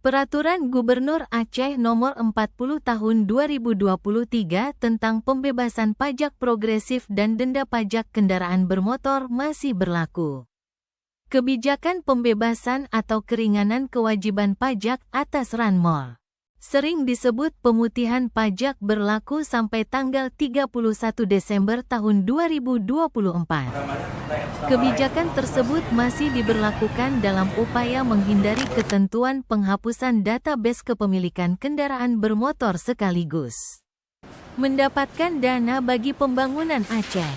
Peraturan Gubernur Aceh Nomor 40 Tahun 2023 tentang pembebasan pajak progresif dan denda pajak kendaraan bermotor masih berlaku. Kebijakan pembebasan atau keringanan kewajiban pajak atas Ranmol, sering disebut pemutihan pajak, berlaku sampai tanggal 31 Desember tahun 2024. Kebijakan tersebut masih diberlakukan dalam upaya menghindari ketentuan penghapusan database kepemilikan kendaraan bermotor sekaligus mendapatkan dana bagi pembangunan Aceh.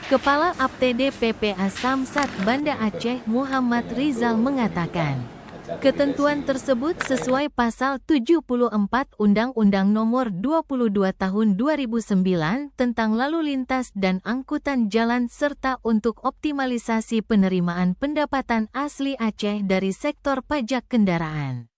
Kepala APTD PPA Samsat Banda Aceh Muhammad Rizal mengatakan, ketentuan tersebut sesuai Pasal 74 Undang-Undang Nomor 22 Tahun 2009 tentang Lalu Lintas dan Angkutan Jalan serta untuk optimalisasi penerimaan pendapatan asli Aceh dari sektor pajak kendaraan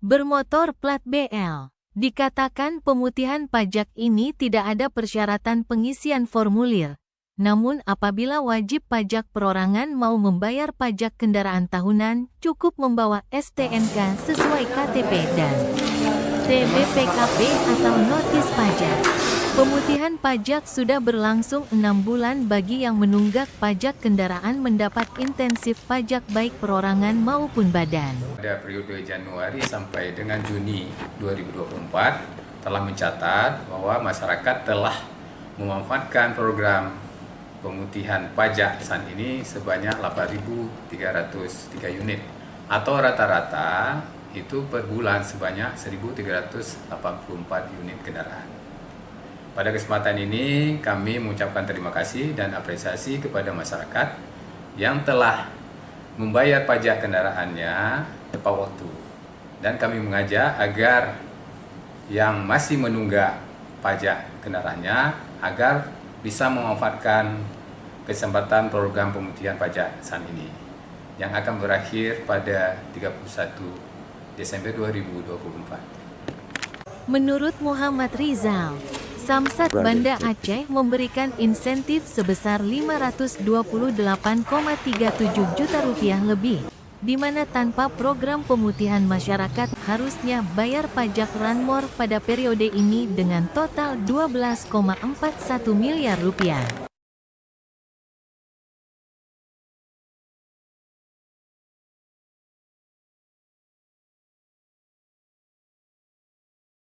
bermotor plat BL. Dikatakan pemutihan pajak ini tidak ada persyaratan pengisian formulir. Namun apabila wajib pajak perorangan mau membayar pajak kendaraan tahunan, cukup membawa STNK sesuai KTP dan TBPKP atau notis pajak. Pemutihan pajak sudah berlangsung 6 bulan bagi yang menunggak pajak kendaraan mendapat intensif pajak baik perorangan maupun badan. Pada periode Januari sampai dengan Juni 2024 telah mencatat bahwa masyarakat telah memanfaatkan program pemutihan pajak saat ini sebanyak 8.303 unit atau rata-rata itu per bulan sebanyak 1.384 unit kendaraan. Pada kesempatan ini kami mengucapkan terima kasih dan apresiasi kepada masyarakat yang telah membayar pajak kendaraannya tepat waktu, dan kami mengajak agar yang masih menunggak pajak kendaraannya agar bisa memanfaatkan kesempatan program pemutihan pajak saat ini yang akan berakhir pada 31 Desember 2024. Menurut Muhammad Rizal, Samsat Banda Aceh memberikan insentif sebesar Rp528,37 juta lebih, di mana tanpa program pemutihan masyarakat harusnya bayar pajak Ranmor pada periode ini dengan total Rp12,41 miliar.